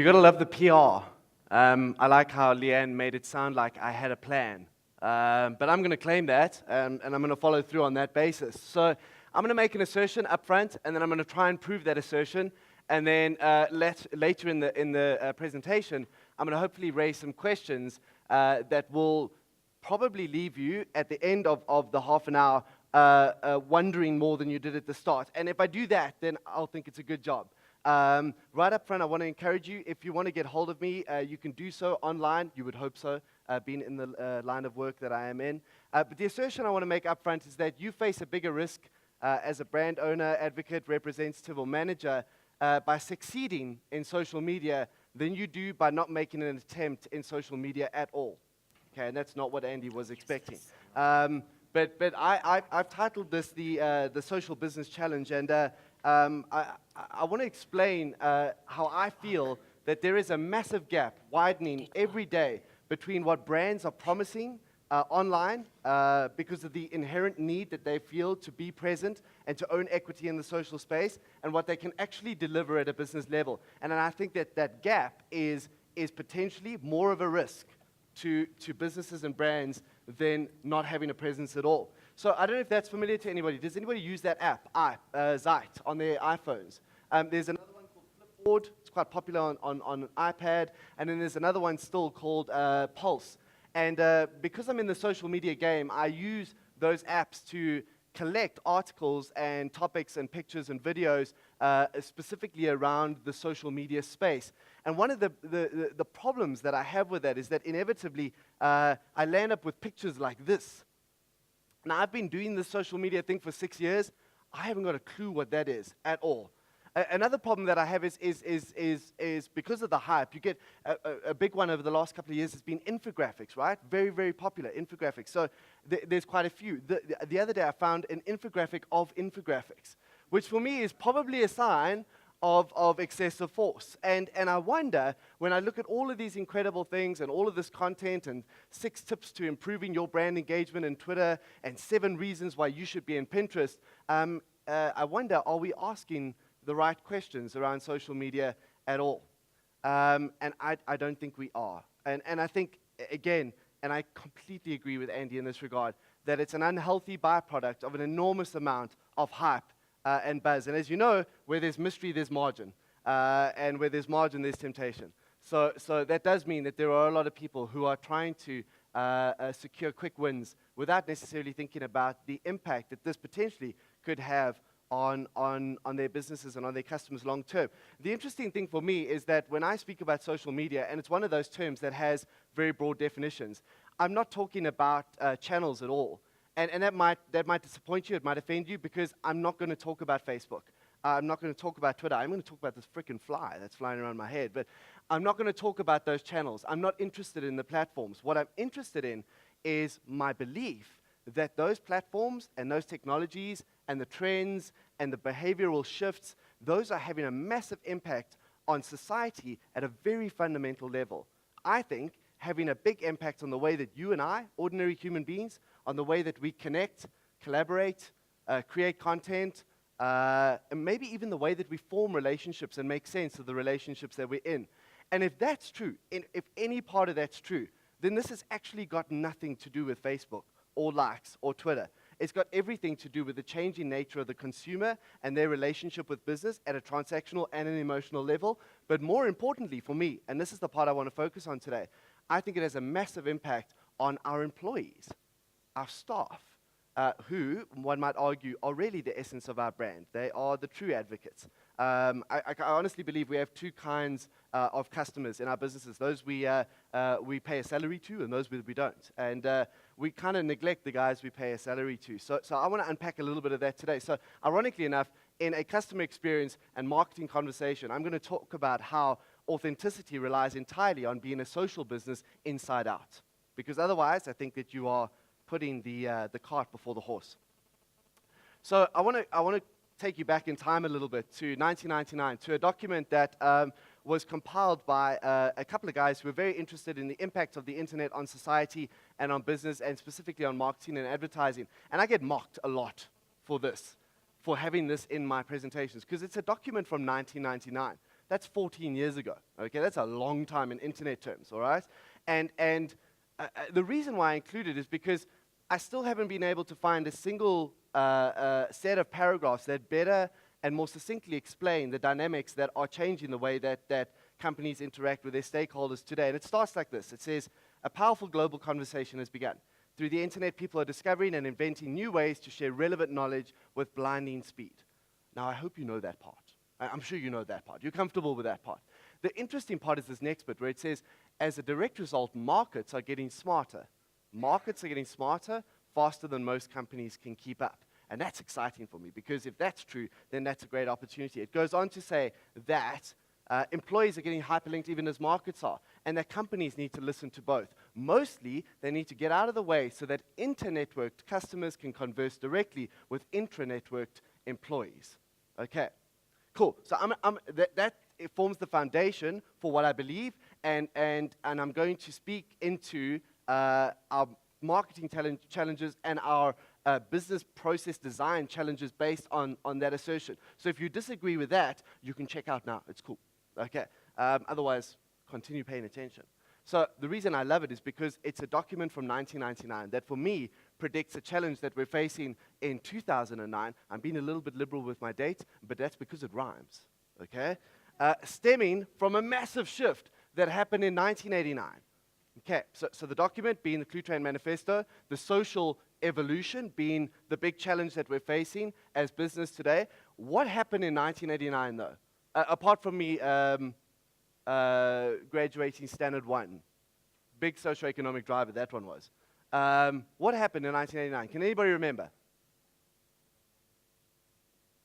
You gotta love the PR. I like how Leanne made it sound like I had a plan. But I'm gonna claim that, and I'm gonna follow through on that basis. So I'm gonna make an assertion up front, and then I'm gonna try and prove that assertion. And then later in the presentation, I'm gonna hopefully raise some questions that will probably leave you at the end of the half an hour wondering more than you did at the start. And if I do that, then I'll think it's a good job. Right up front, I want to encourage you, if you want to get hold of me, you can do so online. You would hope so, being in the line of work that I am in. But the assertion I want to make up front is that you face a bigger risk as a brand owner, advocate, representative, or manager by succeeding in social media than you do by not making an attempt in social media at all. Okay, and that's not what Andy was expecting. But I've titled this the Social Business Challenge, and I want to explain how I feel that there is a massive gap widening every day between what brands are promising online because of the inherent need that they feel to be present and to own equity in the social space, and what they can actually deliver at a business level. And I think that that gap is potentially more of a risk to businesses and brands than not having a presence at all. So I don't know if that's familiar to anybody. Does anybody use that app, Zite, on their iPhones? There's another one called Flipboard. It's quite popular on an iPad. And then there's another one still called Pulse. And because I'm in the social media game, I use those apps to collect articles and topics and pictures and videos specifically around the social media space. And one of the problems that I have with that is that inevitably I land up with pictures like this. Now, I've been doing this social media thing for 6 years. I haven't got a clue what that is at all. Another problem that I have is because of the hype, you get a big one over the last couple of years has been infographics, right? Very, very popular infographics. So there's quite a few. The other day I found an infographic of infographics, which for me is probably a sign of excessive force. And I wonder, when I look at all of these incredible things and all of this content and 6 tips to improving your brand engagement in Twitter and 7 reasons why you should be in Pinterest, I wonder, are we asking the right questions around social media at all? And I don't think we are. And I think, again, and I completely agree with Andy in this regard, that it's an unhealthy byproduct of an enormous amount of hype and buzz. And as you know, where there's mystery, there's margin. And where there's margin, there's temptation. So that does mean that there are a lot of people who are trying to secure quick wins without necessarily thinking about the impact that this potentially could have on their businesses and on their customers long term. The interesting thing for me is that when I speak about social media, and it's one of those terms that has very broad definitions, I'm not talking about channels at all. And that might disappoint you, it might offend you, because I'm not going to talk about Facebook. I'm not going to talk about Twitter. I'm going to talk about this frickin' fly that's flying around my head. But I'm not going to talk about those channels. I'm not interested in the platforms. What I'm interested in is my belief that those platforms and those technologies and the trends and the behavioral shifts, those are having a massive impact on society at a very fundamental level. I think having a big impact on the way that you and I, ordinary human beings, on the way that we connect, collaborate, create content, and maybe even the way that we form relationships and make sense of the relationships that we're in. And if that's true, if any part of that's true, then this has actually got nothing to do with Facebook or likes or Twitter. It's got everything to do with the changing nature of the consumer and their relationship with business at a transactional and an emotional level. But more importantly for me, and this is the part I want to focus on today, I think it has a massive impact on our employees, our staff, who, one might argue, are really the essence of our brand. They are the true advocates. I honestly believe we have 2 kinds of customers in our businesses. Those we pay a salary to, and those we don't. And we kind of neglect the guys we pay a salary to. So I want to unpack a little bit of that today. So ironically enough, in a customer experience and marketing conversation, I'm going to talk about how authenticity relies entirely on being a social business inside out. Because otherwise, I think that you are putting the cart before the horse. So I want to take you back in time a little bit to 1999, to a document that was compiled by a couple of guys who were very interested in the impact of the internet on society and on business, and specifically on marketing and advertising. And I get mocked a lot for this, for having this in my presentations, because it's a document from 1999. That's 14 years ago. Okay, that's a long time in internet terms, all right? And the reason why I include it is because I still haven't been able to find a single set of paragraphs that better and more succinctly explain the dynamics that are changing the way that companies interact with their stakeholders today. And it starts like this. It says, a powerful global conversation has begun. Through the internet, people are discovering and inventing new ways to share relevant knowledge with blinding speed. Now, I hope you know that part. I'm sure you know that part. You're comfortable with that part. The interesting part is this next bit where it says, as a direct result, markets are getting smarter. Markets are getting smarter faster than most companies can keep up. And that's exciting for me, because if that's true, then that's a great opportunity. It goes on to say that employees are getting hyperlinked even as markets are, and that companies need to listen to both. Mostly, they need to get out of the way so that inter-networked customers can converse directly with intra-networked employees. Okay, cool. So that it forms the foundation for what I believe, and I'm going to speak into our marketing challenges and our business process design challenges based on that assertion. So if you disagree with that, you can check out now. It's cool. Okay. Otherwise, continue paying attention. So the reason I love it is because it's a document from 1999 that, for me, predicts a challenge that we're facing in 2009. I'm being a little bit liberal with my dates, but that's because it rhymes. Okay. Stemming from a massive shift that happened in 1989. Okay, so the document being the Clue Train Manifesto, the social evolution being the big challenge that we're facing as business today. What happened in 1989, though? Apart from me graduating Standard 1, big socioeconomic driver that one was. What happened in 1989? Can anybody remember?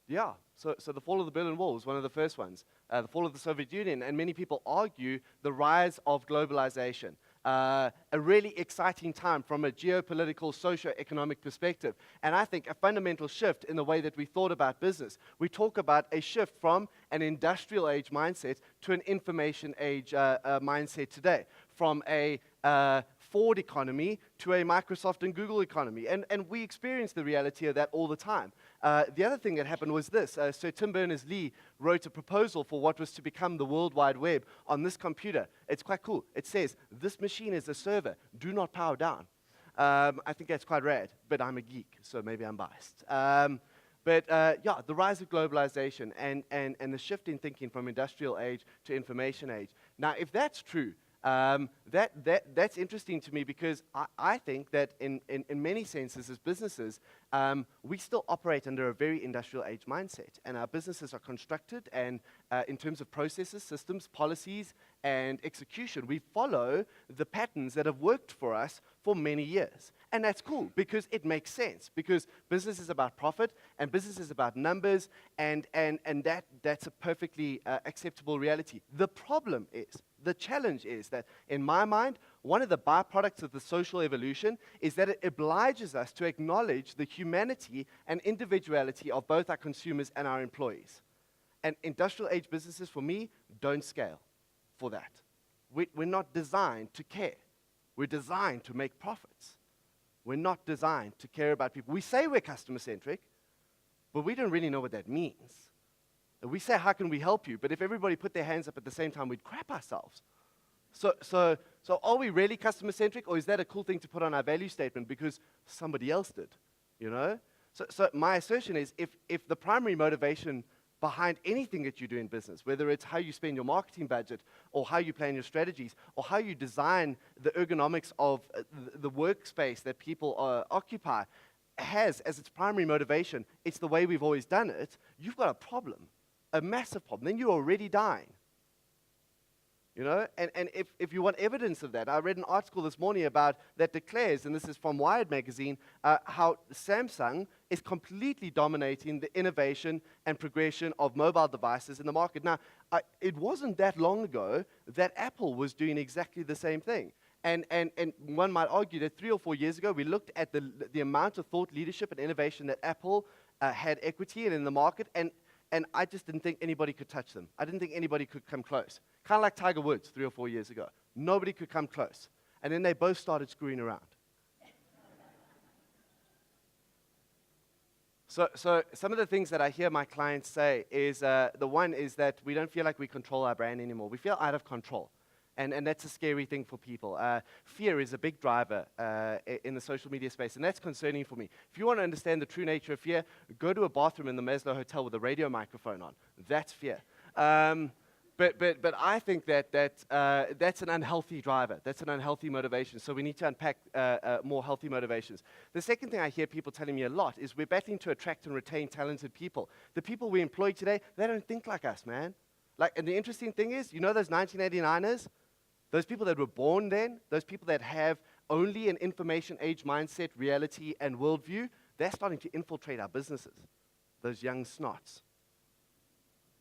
Yeah, so the fall of the Berlin Wall was one of the first ones. The fall of the Soviet Union, and many people argue the rise of globalization. A really exciting time from a geopolitical, socio-economic perspective. And I think a fundamental shift in the way that we thought about business. We talk about a shift from an industrial age mindset to an information age mindset today. From a Ford economy to a Microsoft and Google economy. And we experience the reality of that all the time. The other thing that happened was this. Sir Tim Berners-Lee wrote a proposal for what was to become the World Wide Web on this computer. It's quite cool. It says, this machine is a server. Do not power down. I think that's quite rad, but I'm a geek, so maybe I'm biased. But yeah, the rise of globalization and the shift in thinking from industrial age to information age. Now, if that's true, that's interesting to me, because I think that in many senses as businesses, we still operate under a very industrial age mindset, and our businesses are constructed, and in terms of processes, systems, policies, and execution, we follow the patterns that have worked for us for many years. And that's cool, because it makes sense, because business is about profit, and business is about numbers, and that's a perfectly acceptable reality. The problem is, the challenge is that, in my mind, one of the byproducts of the social evolution is that it obliges us to acknowledge the humanity and individuality of both our consumers and our employees. And industrial age businesses, for me, don't scale for that. We're not designed to care. We're designed to make profits. We're not designed to care about people. We say we're customer-centric, but we don't really know what that means. We say, how can we help you? But if everybody put their hands up at the same time, we'd crap ourselves. So are we really customer-centric, or is that a cool thing to put on our value statement because somebody else did, you know? So my assertion is, if the primary motivation behind anything that you do in business, whether it's how you spend your marketing budget, or how you plan your strategies, or how you design the ergonomics of the workspace that people occupy, has as its primary motivation, it's the way we've always done it, you've got a problem. A massive problem. Then you're already dying. You know, and if you want evidence of that, I read an article this morning about that declares, and this is from Wired magazine, how Samsung is completely dominating the innovation and progression of mobile devices in the market. Now, it wasn't that long ago that Apple was doing exactly the same thing. And one might argue that 3 or 4 years ago, we looked at the amount of thought leadership and innovation that Apple had equity in the market, and I just didn't think anybody could touch them. I didn't think anybody could come close. Kind of like Tiger Woods 3 or 4 years ago. Nobody could come close. And then they both started screwing around. So some of the things that I hear my clients say is, the one is that we don't feel like we control our brand anymore. We feel out of control. And that's a scary thing for people. Fear is a big driver in the social media space, and that's concerning for me. If you want to understand the true nature of fear, go to a bathroom in the Maslow Hotel with a radio microphone on. That's fear. But I think that's an unhealthy driver. That's an unhealthy motivation. So we need to unpack more healthy motivations. The second thing I hear people telling me a lot is we're battling to attract and retain talented people. The people we employ today, they don't think like us, man. And the interesting thing is, you know those 1989ers? Those people that were born then, those people that have only an information age mindset, reality, and worldview, they're starting to infiltrate our businesses. Those young snots.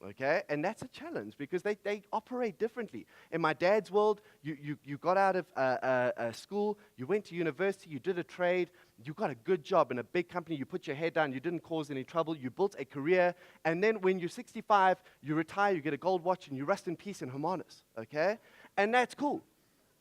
Okay? And that's a challenge because they operate differently. In my dad's world, you got out of school, you went to university, you did a trade, you got a good job in a big company, you put your head down, you didn't cause any trouble, you built a career, and then when you're 65, you retire, you get a gold watch, and you rest in peace in Hermanus. Okay? And that's cool.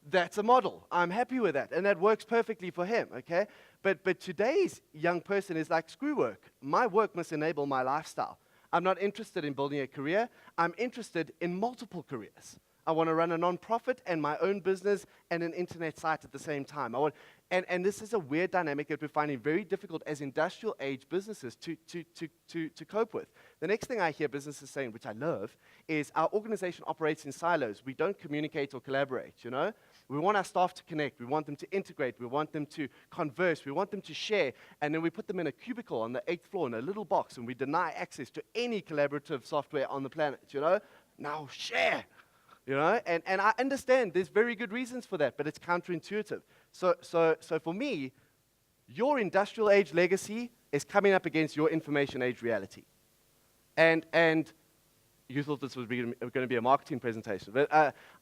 That's a model. I'm happy with that. And that works perfectly for him, okay? But today's young person is like, screw work. My work must enable my lifestyle. I'm not interested in building a career. I'm interested in multiple careers. I want to run a nonprofit and my own business and an internet site at the same time. And this is a weird dynamic that we're finding very difficult as industrial age businesses to cope with. The next thing I hear businesses saying, which I love, is our organization operates in silos. We don't communicate or collaborate, you know? We want our staff to connect. We want them to integrate. We want them to converse. We want them to share. And then we put them in a cubicle on the 8th floor in a little box, and we deny access to any collaborative software on the planet, you know? Now share. You know, and I understand there's very good reasons for that, but it's counterintuitive. So for me, your industrial age legacy is coming up against your information age reality. And you thought this was going to be a marketing presentation, but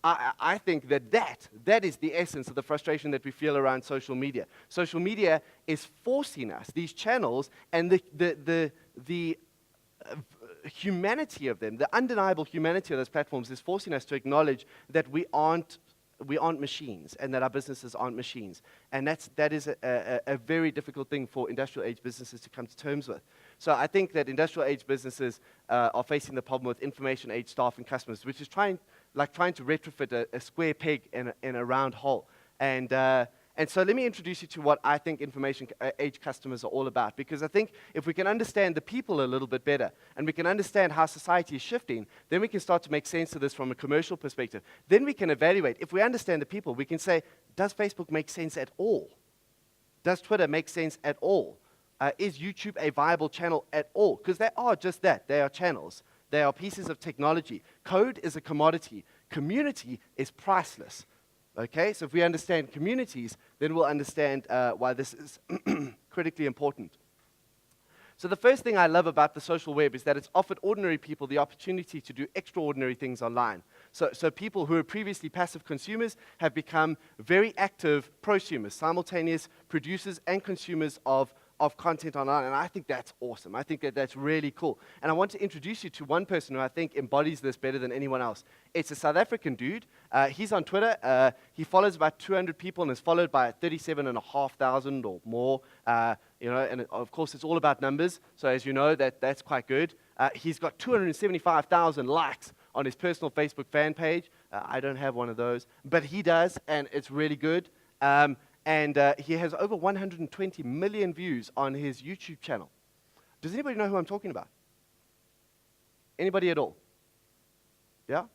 I think that is the essence of the frustration that we feel around social media. Social media is forcing us, these channels, and the humanity of them, the undeniable humanity of those platforms is forcing us to acknowledge that we aren't machines and that our businesses aren't machines. And that is a very difficult thing for industrial age businesses to come to terms with. So I think that industrial age businesses are facing the problem with information age staff and customers, which is trying to retrofit a square peg in a round hole. And so let me introduce you to what I think information age customers are all about, because I think if we can understand the people a little bit better and we can understand how society is shifting, then we can start to make sense of this from a commercial perspective. Then we can evaluate. If we understand the people, we can say, does Facebook make sense at all? Does Twitter make sense at all? Is YouTube a viable channel at all? Because they are just that. They are channels. They are pieces of technology. Code is a commodity. Community is priceless. Okay, so if we understand communities, then we'll understand why this is critically important. So the first thing I love about the social web is that it's offered ordinary people the opportunity to do extraordinary things online. So people who were previously passive consumers have become very active prosumers, simultaneous producers and consumers of content online, and I think that's awesome. I think that's really cool. And I want to introduce you to one person who I think embodies this better than anyone else. It's a South African dude. He's on Twitter. He follows about 200 people and is followed by 37,500 or more. And of course, it's all about numbers. So as you know, that's quite good. He's got 275,000 likes on his personal Facebook fan page. I don't have one of those, but he does, and it's really good. And he has over 120 million views on his YouTube channel. Does anybody know who I'm talking about? Anybody at all? Yeah?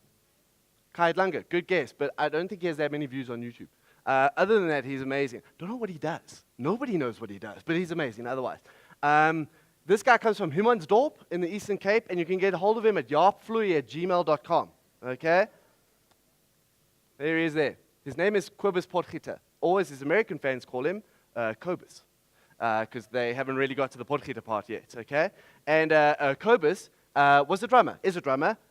Kai Langer, good guess, but I don't think he has that many views on YouTube. Other than that, he's amazing. Don't know what he does. Nobody knows what he does, but he's amazing otherwise. This guy comes from Humansdorp in the Eastern Cape, and you can get a hold of him at jaapvloei@gmail.com. Okay? There he is there. His name is Kobus Potgieter. Or as his American fans call him, Kobus, because they haven't really got to the Potgieter part yet, okay? And Kobus is a drummer,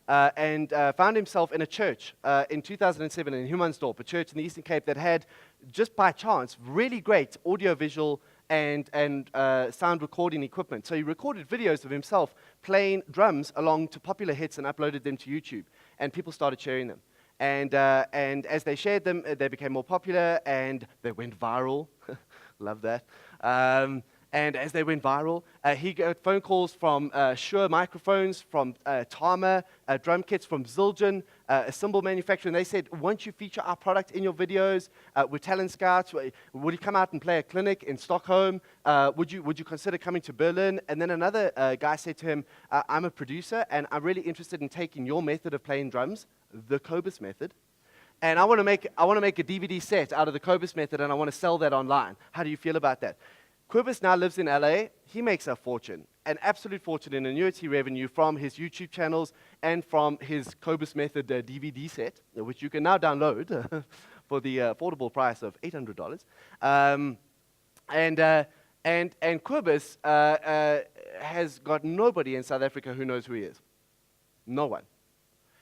and found himself in a church in 2007 in Humansdorp, a church in the Eastern Cape that had, just by chance, really great audiovisual and sound recording equipment. So he recorded videos of himself playing drums along to popular hits and uploaded them to YouTube, and people started sharing them. And as they shared them, they became more popular, and they went viral. Love that. And as they went viral, he got phone calls from Shure microphones, from Tama, drum kits from Zildjian, a cymbal manufacturer, and they said, won't you feature our product in your videos? We're talent scouts. Would you come out and play a clinic in Stockholm? Would you consider coming to Berlin? And then another guy said to him, I'm a producer, and I'm really interested in taking your method of playing drums, the Cobus method, and I want to make a DVD set out of the Cobus method, and I want to sell that online. How do you feel about that? Cobus now lives in LA. He makes a fortune, an absolute fortune in annuity revenue from his YouTube channels and from his Cobus Method DVD set, which you can now download for the affordable price of $800. And Cobus has got nobody in South Africa who knows who he is. No one.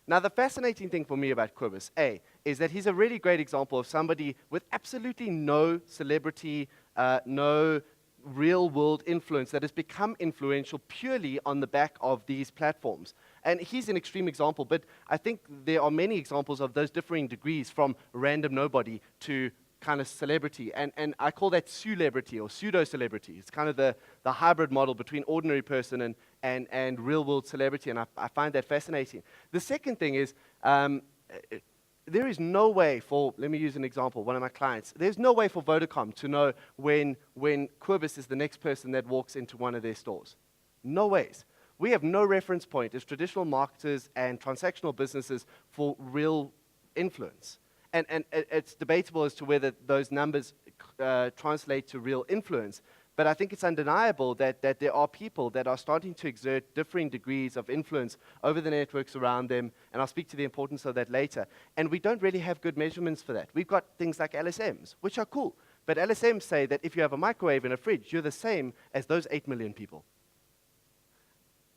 Now, the fascinating thing for me about Cobus, is that he's a really great example of somebody with absolutely no celebrity, no real-world influence that has become influential purely on the back of these platforms. And he's an extreme example, but I think there are many examples of those differing degrees from random nobody to kind of celebrity. And I call that celebrity or pseudo-celebrity. It's kind of the hybrid model between ordinary person and real-world celebrity, and I find that fascinating. The second thing is, there is no way for, let me use an example, one of my clients, there's no way for Vodacom to know when Cobus is the next person that walks into one of their stores. No ways. We have no reference point as traditional marketers and transactional businesses for real influence. And it's debatable as to whether those numbers translate to real influence. But I think it's undeniable that there are people that are starting to exert differing degrees of influence over the networks around them, and I'll speak to the importance of that later. And we don't really have good measurements for that. We've got things like LSMs, which are cool, but LSMs say that if you have a microwave and a fridge, you're the same as those 8 million people.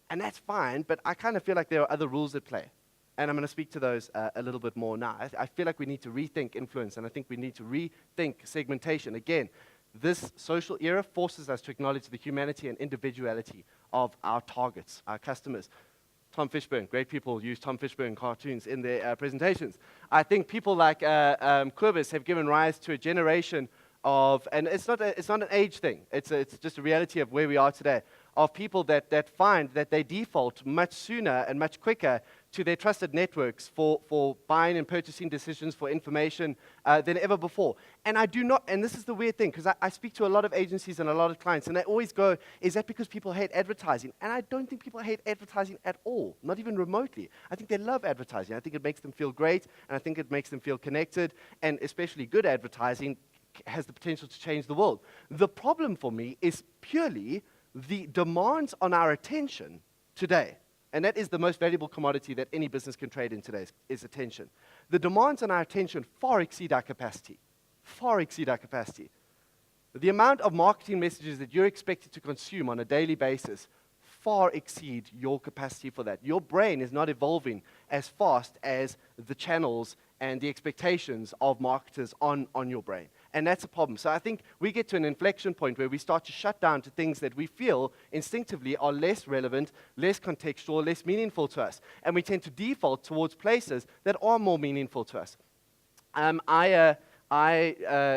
And that's fine, but I kind of feel like there are other rules at play. And I'm going to speak to those a little bit more now. I feel like we need to rethink influence, and I think we need to rethink segmentation. Again, this social era forces us to acknowledge the humanity and individuality of our targets, our customers. Tom Fishburne, great people use Tom Fishburne cartoons in their presentations. I think people like Cobus have given rise to a generation of, and it's not an age thing, it's just a reality of where we are today, of people that find that they default much sooner and much quicker to their trusted networks for buying and purchasing decisions, for information than ever before. And I do not, and this is the weird thing, because I speak to a lot of agencies and a lot of clients, and they always go, is that because people hate advertising? And I don't think people hate advertising at all, not even remotely. I think they love advertising. I think it makes them feel great, and I think it makes them feel connected, and especially good advertising has the potential to change the world. The problem for me is purely the demands on our attention today. And that is the most valuable commodity that any business can trade in today, is attention. The demands on our attention far exceed our capacity. Far exceed our capacity. The amount of marketing messages that you're expected to consume on a daily basis far exceed your capacity for that. Your brain is not evolving as fast as the channels and the expectations of marketers on your brain. And that's a problem. So I think we get to an inflection point where we start to shut down to things that we feel instinctively are less relevant, less contextual, less meaningful to us. And we tend to default towards places that are more meaningful to us. I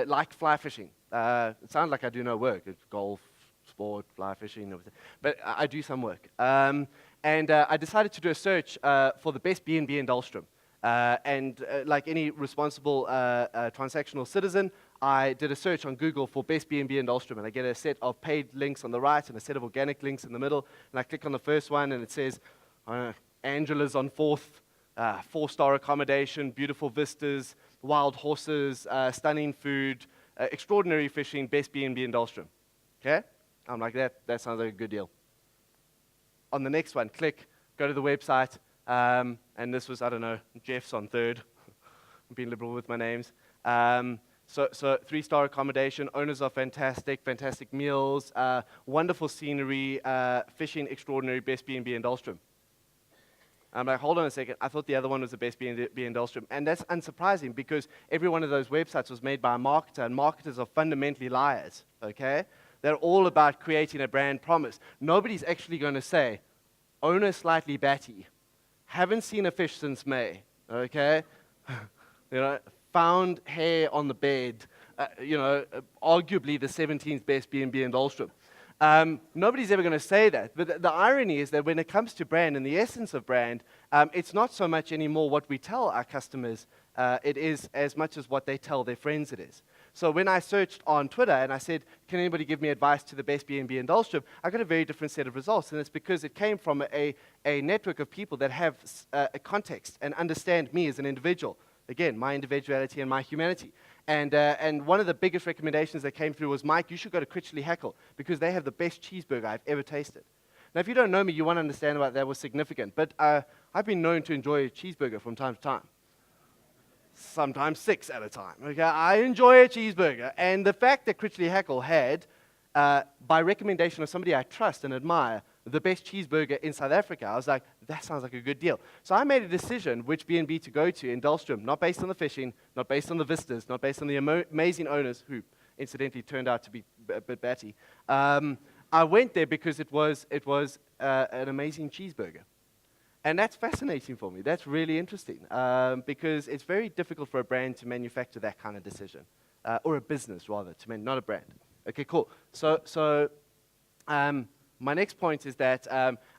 like fly fishing. It sounds like I do no work. It's golf, sport, fly fishing, everything. But I do some work. And I decided to do a search for the best B&B in Dahlstrom. Like any responsible transactional citizen, I did a search on Google for best B&B in Dahlstrom, and I get a set of paid links on the right and a set of organic links in the middle, and I click on the first one, and it says, Angela's on 4th, 4-star accommodation, beautiful vistas, wild horses, stunning food, extraordinary fishing, best B&B in Dahlstrom. Okay? I'm like, that sounds like a good deal. On the next one, click, go to the website, and this was, I don't know, Jeff's on 3rd. I'm being liberal with my names. So 3-star accommodation, owners are fantastic, fantastic meals, wonderful scenery, fishing extraordinary, best B&B in Dahlstrom. I'm like, hold on a second, I thought the other one was the best B&B in Dahlstrom. And that's unsurprising because every one of those websites was made by a marketer, and marketers are fundamentally liars, okay? They're all about creating a brand promise. Nobody's actually going to say, owner slightly batty, haven't seen a fish since May, okay? Found hair on the bed, arguably the 17th best B&B in Dahlstrom. Nobody's ever going to say that. But the irony is that when it comes to brand and the essence of brand, it's not so much anymore what we tell our customers, it is as much as what they tell their friends it is. So when I searched on Twitter and I said, can anybody give me advice to the best B&B in Dahlstrom, I got a very different set of results. And it's because it came from a network of people that have a context and understand me as an individual. Again, my individuality and my humanity. And one of the biggest recommendations that came through was, Mike, you should go to Critchley Hackle because they have the best cheeseburger I've ever tasted. Now, if you don't know me, you won't understand why that was significant. But I've been known to enjoy a cheeseburger from time to time. Sometimes 6 at a time. Okay, I enjoy a cheeseburger. And the fact that Critchley Hackle had, by recommendation of somebody I trust and admire, the best cheeseburger in South Africa, I was like, that sounds like a good deal. So I made a decision which B&B to go to in Dahlstrom, not based on the fishing, not based on the vistas, not based on the amazing owners, who incidentally turned out to be a bit batty. I went there because it was an amazing cheeseburger. And that's fascinating for me. That's really interesting because it's very difficult for a brand to manufacture that kind of decision, or a business rather, not a brand. Okay, cool. So my next point is that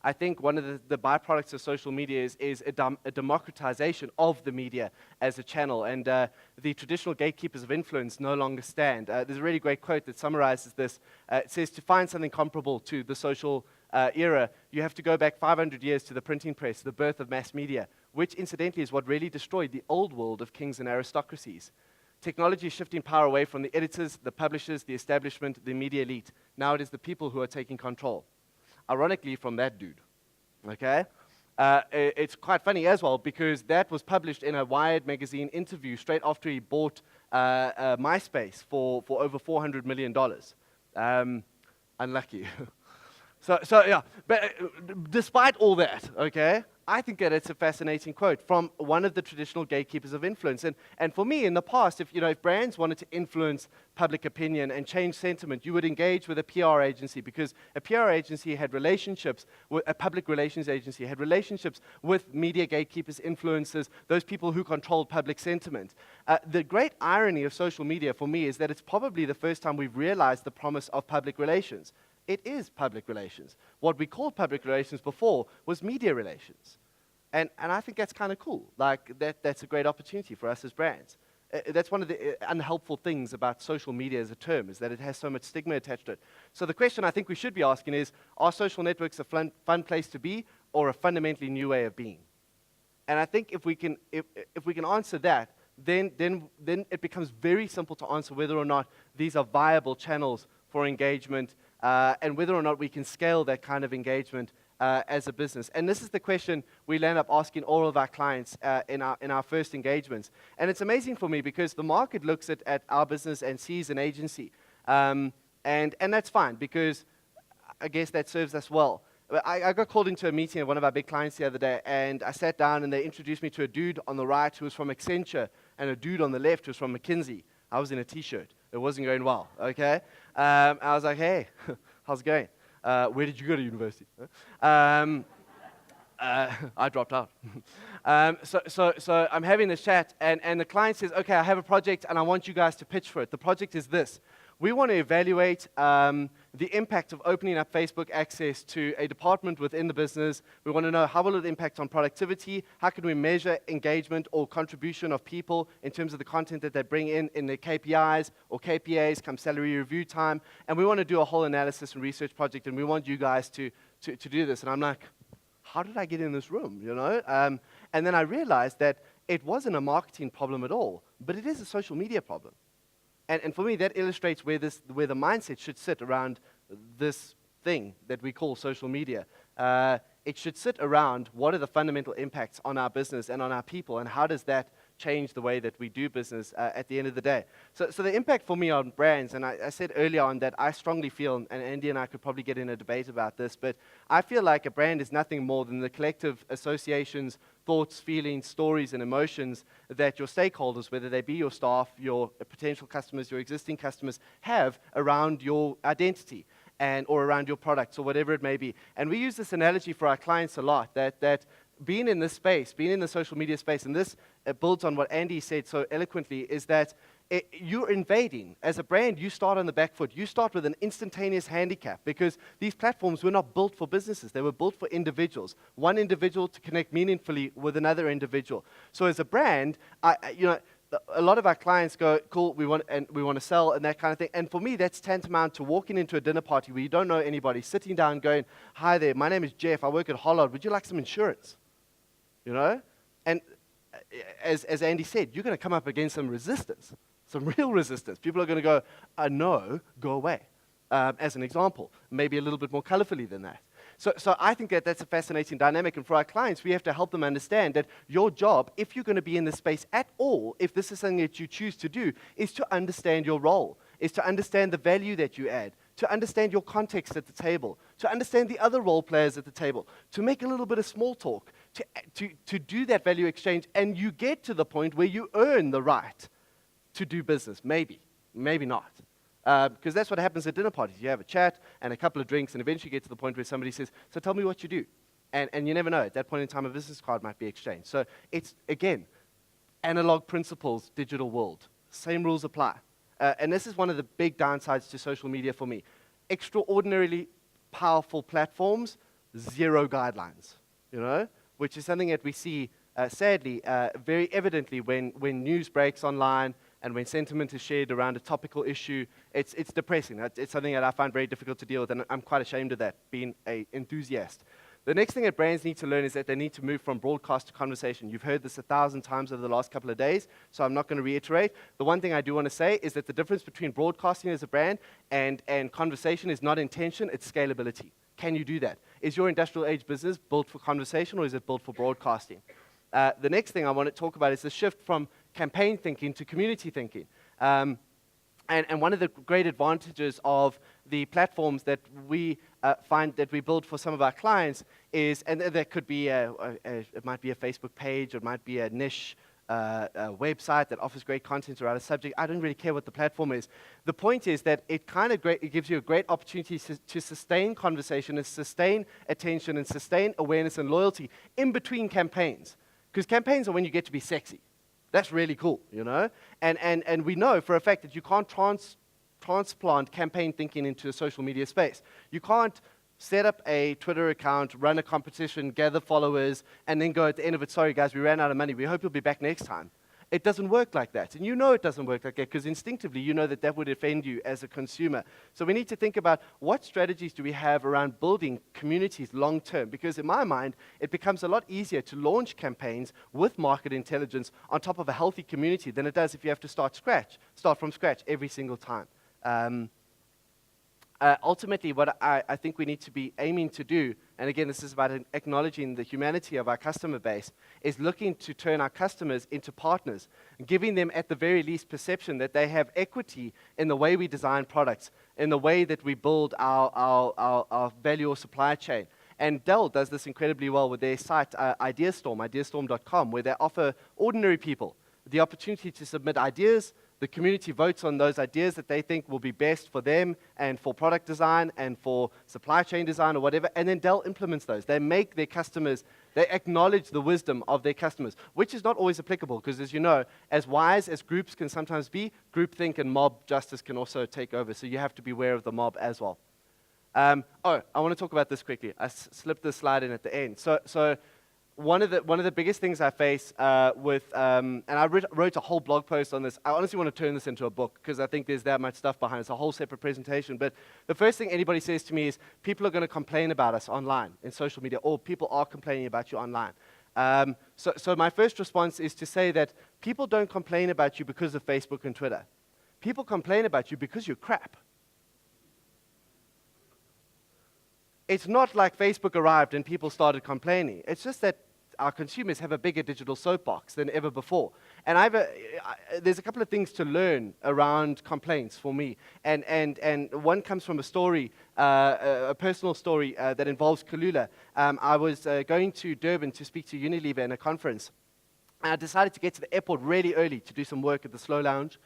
I think one of the byproducts of social media is a democratization of the media as a channel, and the traditional gatekeepers of influence no longer stand. There's a really great quote that summarizes this. It says, to find something comparable to the social era, you have to go back 500 years to the printing press, the birth of mass media, which incidentally is what really destroyed the old world of kings and aristocracies. Technology is shifting power away from the editors, the publishers, the establishment, the media elite. Now it is the people who are taking control. Ironically, from that dude. Okay? It's quite funny as well because that was published in a Wired magazine interview straight after he bought MySpace for over $400 million. Unlucky. So yeah, but despite all that, okay, I think that it's a fascinating quote from one of the traditional gatekeepers of influence. And for me, in the past, if brands wanted to influence public opinion and change sentiment, you would engage with a PR agency because a PR agency had relationships with a public relations agency, had relationships with media gatekeepers, influencers, those people who controlled public sentiment. The great irony of social media for me is that it's probably the first time we've realized the promise of public relations. It is public relations. What we called public relations before was media relations. And I think that's kind of cool. Like, that's a great opportunity for us as brands. That's one of the unhelpful things about social media as a term, is that it has so much stigma attached to it. So the question I think we should be asking is, are social networks a fun place to be or a fundamentally new way of being? And I think if we can answer that, then it becomes very simple to answer whether or not these are viable channels for engagement, and whether or not we can scale that kind of engagement as a business. And this is the question we land up asking all of our clients in our first engagements. And it's amazing for me because the market looks at our business and sees an agency. And that's fine because I guess that serves us well. I got called into a meeting of one of our big clients the other day, and I sat down and they introduced me to a dude on the right who was from Accenture and a dude on the left who was from McKinsey. I was in a t-shirt. It wasn't going well, okay? I was like, hey, how's it going? Where did you go to university? I dropped out. So I'm having this chat, and the client says, okay, I have a project, and I want you guys to pitch for it. The project is this. We want to evaluate the impact of opening up Facebook access to a department within the business. We want to know how will it impact on productivity, how can we measure engagement or contribution of people in terms of the content that they bring in their KPIs or KPAs come salary review time, and we want to do a whole analysis and research project, and we want you guys to do this. And I'm like, how did I get in this room, And then I realized that it wasn't a marketing problem at all, but it is a social media problem. And for me, that illustrates where the mindset should sit around this thing that we call social media. It should sit around what are the fundamental impacts on our business and on our people, and how does that change the way that we do business at the end of the day. So the impact for me on brands, and I said earlier on that I strongly feel, and Andy and I could probably get in a debate about this, but I feel like a brand is nothing more than the collective associations, thoughts, feelings, stories, and emotions that your stakeholders, whether they be your staff, your potential customers, your existing customers, have around your identity or around your products or whatever it may be. And we use this analogy for our clients a lot, that being in this space, being in the social media space, and this builds on what Andy said so eloquently, is that you're invading. As a brand, you start on the back foot. You start with an instantaneous handicap because these platforms were not built for businesses. They were built for individuals. One individual to connect meaningfully with another individual. So as a brand, a lot of our clients go, cool, we want to sell and that kind of thing. And for me, that's tantamount to walking into a dinner party where you don't know anybody, sitting down going, hi there, my name is Jeff, I work at Hollard, would you like some insurance? You know? And as Andy said, you're going to come up against some resistance, some real resistance. People are going to go, no, go away, as an example. Maybe a little bit more colorfully than that. So I think that that's a fascinating dynamic, and for our clients, we have to help them understand that your job, if you're going to be in this space at all, if this is something that you choose to do, is to understand your role, is to understand the value that you add, to understand your context at the table, to understand the other role players at the table, to make a little bit of small talk, to do that value exchange, and you get to the point where you earn the right to do business, maybe not. Because that's what happens at dinner parties. You have a chat and a couple of drinks, and eventually you get to the point where somebody says, so tell me what you do. And you never know. At that point in time, a business card might be exchanged. So it's, again, analog principles, digital world. Same rules apply. And this is one of the big downsides to social media for me. Extraordinarily powerful platforms, zero guidelines, which is something that we see, sadly, very evidently when news breaks online, and when sentiment is shared around a topical issue, it's depressing. It's something that I find very difficult to deal with, and I'm quite ashamed of that, being an enthusiast. The next thing that brands need to learn is that they need to move from broadcast to conversation. You've heard this 1,000 times over the last couple of days, so I'm not going to reiterate. The one thing I do want to say is that the difference between broadcasting as a brand and conversation is not intention, it's scalability. Can you do that? Is your industrial age business built for conversation, or is it built for broadcasting? The next thing I want to talk about is the shift from campaign thinking to community thinking. And one of the great advantages of the platforms that we find that we build for some of our clients is, and that could be, it might be a Facebook page, or it might be a niche website that offers great content around a subject. I don't really care what the platform is. The point is that it gives you a great opportunity to sustain conversation and sustain attention and sustain awareness and loyalty in between campaigns. Because campaigns are when you get to be sexy. That's really cool, And we know for a fact that you can't transplant campaign thinking into a social media space. You can't set up a Twitter account, run a competition, gather followers, and then go at the end of it, sorry guys, we ran out of money. We hope you'll be back next time. It doesn't work like that. And it doesn't work like that because instinctively you know that would offend you as a consumer. So we need to think about what strategies do we have around building communities long term, because in my mind, it becomes a lot easier to launch campaigns with market intelligence on top of a healthy community than it does if you have to start from scratch every single time. Ultimately, what I think we need to be aiming to do, and again, this is about acknowledging the humanity of our customer base, is looking to turn our customers into partners, giving them at the very least perception that they have equity in the way we design products, in the way that we build our value or supply chain. And Dell does this incredibly well with their site, ideastorm.com, where they offer ordinary people the opportunity to submit ideas. The community votes on those ideas that they think will be best for them and for product design and for supply chain design or whatever, and then Dell implements those. They make their customers, they acknowledge the wisdom of their customers, which is not always applicable because, as you know, as wise as groups can sometimes be, groupthink and mob justice can also take over, so you have to be aware of the mob as well. I want to talk about this quickly. I slipped this slide in at the end. So one of the biggest things I face and I wrote a whole blog post on this. I honestly want to turn this into a book because I think there's that much stuff behind it. It's a whole separate presentation. But the first thing anybody says to me is, people are going to complain about us online in social media, or people are complaining about you online. So my first response is to say that people don't complain about you because of Facebook and Twitter. People complain about you because you're crap. It's not like Facebook arrived and people started complaining. It's just that our consumers have a bigger digital soapbox than ever before. And there's a couple of things to learn around complaints for me. And one comes from a story, a personal story that involves Kalula. I was going to Durban to speak to Unilever in a conference. And I decided to get to the airport really early to do some work at the Slow Lounge,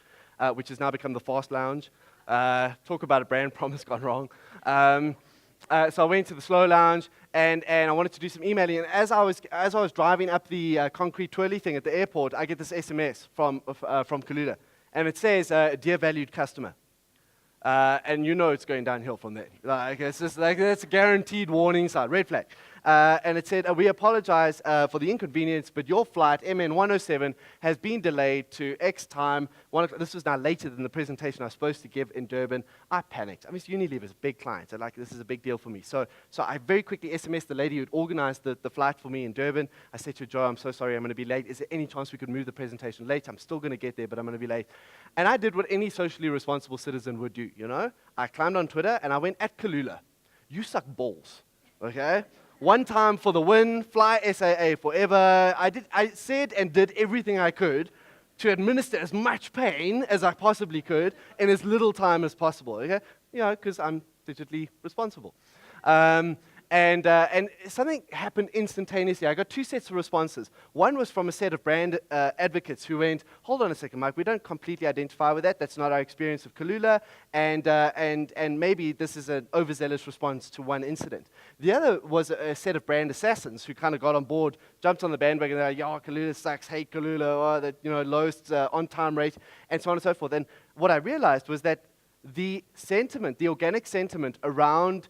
which has now become the Fast Lounge. Talk about a brand promise gone wrong. So I went to the Slow Lounge, and I wanted to do some emailing. And as I was driving up the concrete twirly thing at the airport, I get this SMS from Kalula. and it says, "Dear valued customer." And you know it's going downhill from there. Like, it's just like, that's a guaranteed warning sign, red flag. And it said, "We apologize for the inconvenience, but your flight, MN107, has been delayed to X time." This was now later than the presentation I was supposed to give in Durban. I panicked. I mean, Unilever's a big client, so like, this is a big deal for me. So I very quickly SMS'd the lady who'd organized the flight for me in Durban. I said to her, "Joe, I'm so sorry, I'm going to be late. Is there any chance we could move the presentation late? I'm still going to get there, but I'm going to be late." And I did what any socially responsible citizen would do, you know? I climbed on Twitter, and I went at Kalula. "You suck balls," okay? One time for the win, fly SAA forever. I said and did everything I could to administer as much pain as I possibly could in as little time as possible, okay? You know, because I'm digitally responsible. And something happened instantaneously. I got two sets of responses. One was from a set of brand advocates who went, "Hold on a second, Mike, we don't completely identify with that. That's not our experience of Kalula, and maybe this is an overzealous response to one incident." The other was a set of brand assassins who kind of got on board, jumped on the bandwagon, they're like, "Yeah, Kalula sucks, hate Kalula, oh, the lowest on-time rate," and so on and so forth. And what I realized was that the sentiment, the organic sentiment around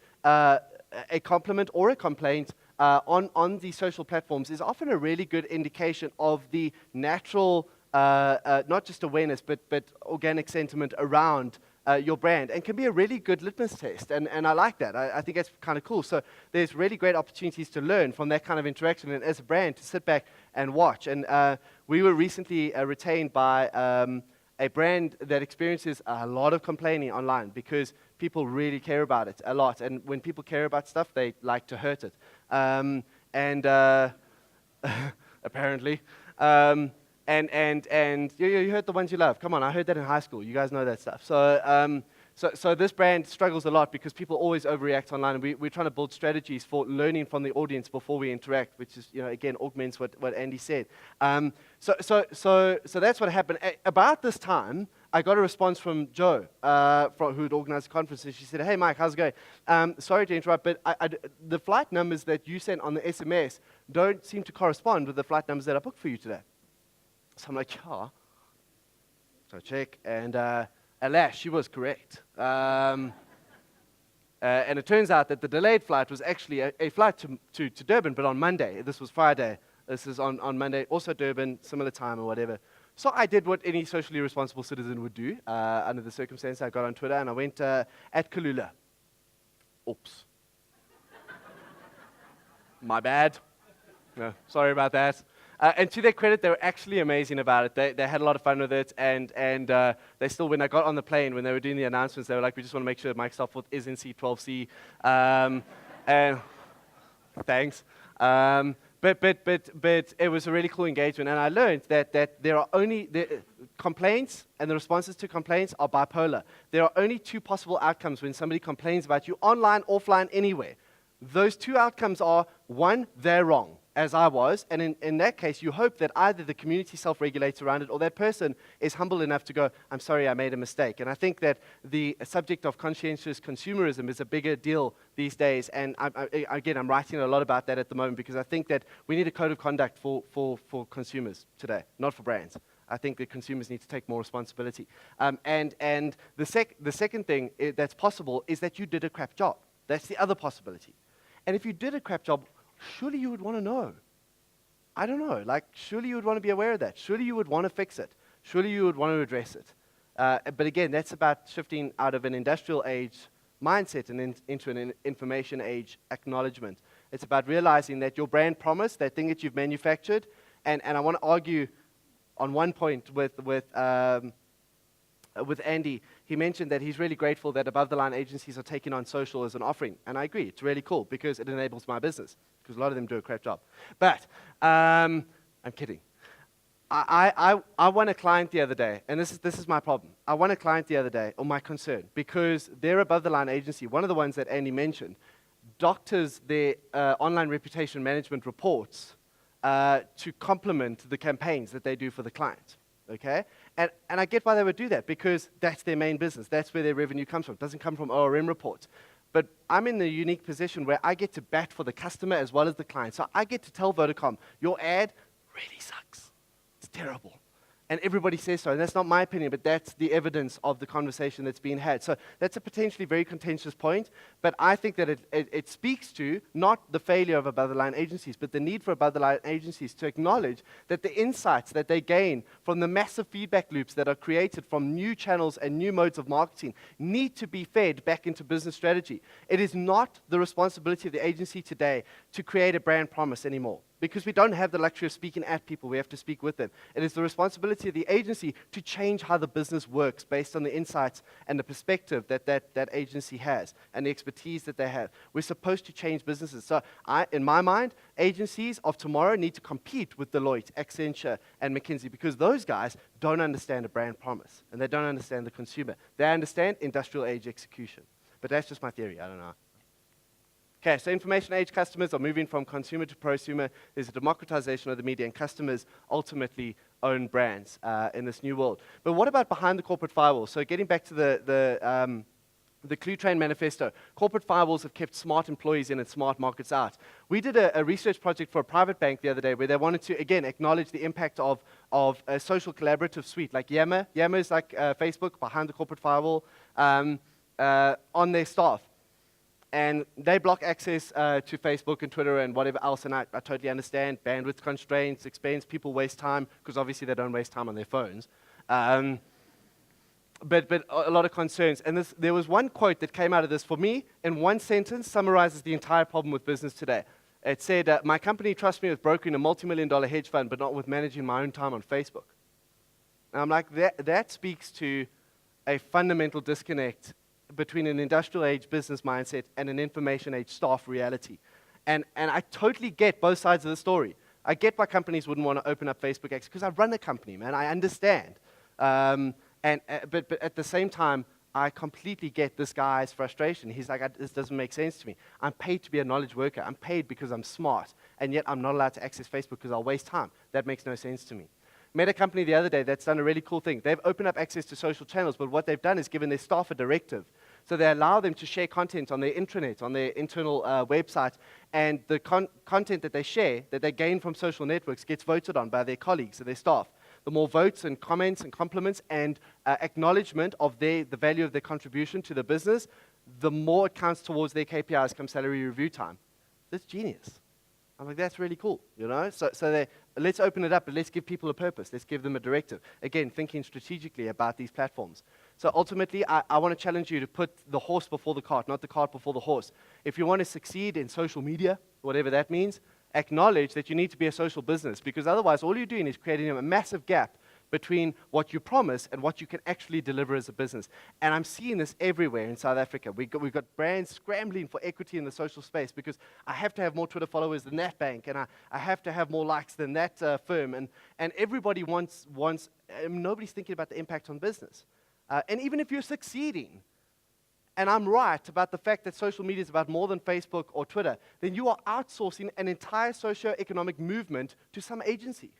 a compliment or a complaint on these social platforms is often a really good indication of the natural, not just awareness, but organic sentiment around your brand, and can be a really good litmus test. And I like that. I think that's kind of cool. So there's really great opportunities to learn from that kind of interaction, and as a brand, to sit back and watch. And we were recently retained by a brand that experiences a lot of complaining online because people really care about it a lot. And when people care about stuff, they like to hurt it. Apparently. And you heard the ones you love. Come on, I heard that in high school. You guys know that stuff. So this brand struggles a lot because people always overreact online, and we're trying to build strategies for learning from the audience before we interact, which is, again, augments what Andy said. So that's what happened. About this time, I got a response from Jo, who'd organized the conference, and she said, "Hey, Mike, how's it going? Sorry to interrupt, but the flight numbers that you sent on the SMS don't seem to correspond with the flight numbers that I booked for you today." So I'm like, "Yeah." So I check, and alas, she was correct. And it turns out that the delayed flight was actually a flight to Durban, but on Monday. This was Friday. This is on Monday, also Durban, similar time or whatever. So I did what any socially responsible citizen would do under the circumstances. I got on Twitter and I went at Kalula. Oops. My bad. No, sorry about that. And to their credit, they were actually amazing about it. They had a lot of fun with it, and they still, when I got on the plane, when they were doing the announcements, they were like, "We just want to make sure that Mike Stopforth is in C12C." And thanks. But it was a really cool engagement, and I learned that there are only complaints, and the responses to complaints are bipolar. There are only two possible outcomes when somebody complains about you, online, offline, anywhere. Those two outcomes are, one, they're wrong, as I was, and in that case, you hope that either the community self-regulates around it or that person is humble enough to go, "I'm sorry, I made a mistake." And I think that the subject of conscientious consumerism is a bigger deal these days, and I'm writing a lot about that at the moment because I think that we need a code of conduct for consumers today, not for brands. I think that consumers need to take more responsibility. And the second thing that's possible is that you did a crap job. That's the other possibility. And if you did a crap job, surely you would want to know. I don't know. Like, surely you would want to be aware of that. Surely you would want to fix it. Surely you would want to address it. But again, that's about shifting out of an industrial age mindset and into an information age acknowledgement. It's about realizing that your brand promise, that thing that you've manufactured, and I want to argue on one point with Andy. He mentioned that he's really grateful that above-the-line agencies are taking on social as an offering. And I agree. It's really cool because it enables my business, because a lot of them do a crap job. But I'm kidding. I won a client the other day, and this is my problem. I won a client the other day, or my concern, because their above-the-line agency, one of the ones that Andy mentioned, doctors their online reputation management reports to complement the campaigns that they do for the client. Okay? And I get why they would do that, because that's their main business. That's where their revenue comes from. It doesn't come from ORM reports. But I'm in the unique position where I get to bat for the customer as well as the client. So I get to tell Vodacom, your ad really sucks. It's terrible. And everybody says so. And that's not my opinion, but that's the evidence of the conversation that's being had. So that's a potentially very contentious point, but I think that it speaks to not the failure of above-the-line agencies, but the need for above-the-line agencies to acknowledge that the insights that they gain from the massive feedback loops that are created from new channels and new modes of marketing need to be fed back into business strategy. It is not the responsibility of the agency today to create a brand promise anymore, because we don't have the luxury of speaking at people, we have to speak with them. It is the responsibility of the agency to change how the business works based on the insights and the perspective that agency has and the expertise that they have. We're supposed to change businesses. So in my mind, agencies of tomorrow need to compete with Deloitte, Accenture, and McKinsey, because those guys don't understand a brand promise and they don't understand the consumer. They understand industrial age execution. But that's just my theory, I don't know. Okay, so information age customers are moving from consumer to prosumer. There's a democratization of the media, and customers ultimately own brands in this new world. But what about behind the corporate firewall? So getting back to the Clue Train Manifesto, corporate firewalls have kept smart employees in and smart markets out. We did a research project for a private bank the other day where they wanted to, again, acknowledge the impact of a social collaborative suite like Yammer. Yammer is like Facebook behind the corporate firewall on their staff. And they block access to Facebook and Twitter and whatever else, and I totally understand bandwidth constraints, expense, people waste time, because obviously they don't waste time on their phones. But a lot of concerns. And there was one quote that came out of this, for me, in one sentence, summarizes the entire problem with business today. It said, my company trusts me with brokering a multi-million-dollar hedge fund, but not with managing my own time on Facebook. And I'm like, that speaks to a fundamental disconnect between an industrial age business mindset and an information age staff reality. And I totally get both sides of the story. I get why companies wouldn't want to open up Facebook access, because I run a company, man. I understand. But at the same time, I completely get this guy's frustration. He's like, this doesn't make sense to me. I'm paid to be a knowledge worker. I'm paid because I'm smart, and yet I'm not allowed to access Facebook because I'll waste time. That makes no sense to me. Met a company the other day that's done a really cool thing. They've opened up access to social channels, but what they've done is given their staff a directive. So they allow them to share content on their intranet, on their internal website, and the content that they share, that they gain from social networks, gets voted on by their colleagues and their staff. The more votes and comments and compliments and acknowledgement of the value of their contribution to the business, the more it counts towards their KPIs come salary review time. That's genius. I'm like, that's really cool, you know? So let's open it up, but let's give people a purpose. Let's give them a directive. Again, thinking strategically about these platforms. So ultimately, I want to challenge you to put the horse before the cart, not the cart before the horse. If you want to succeed in social media, whatever that means, acknowledge that you need to be a social business, because otherwise all you're doing is creating a massive gap between what you promise and what you can actually deliver as a business. And I'm seeing this everywhere in South Africa. We've got brands scrambling for equity in the social space because I have to have more Twitter followers than that bank, and I have to have more likes than that firm. And everybody wants nobody's thinking about the impact on business. And even if you're succeeding, and I'm right about the fact that social media is about more than Facebook or Twitter, then you are outsourcing an entire socio-economic movement to some agency.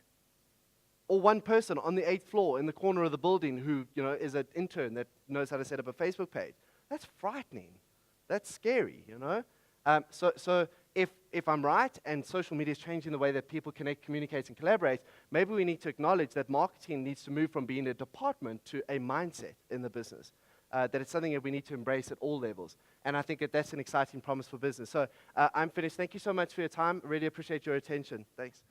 Or one person on the 8th floor in the corner of the building who, is an intern that knows how to set up a Facebook page. That's frightening. That's scary, So if I'm right and social media is changing the way that people connect, communicate, and collaborate, maybe we need to acknowledge that marketing needs to move from being a department to a mindset in the business. That it's something that we need to embrace at all levels. And I think that's an exciting promise for business. So I'm finished. Thank you so much for your time. Really appreciate your attention. Thanks.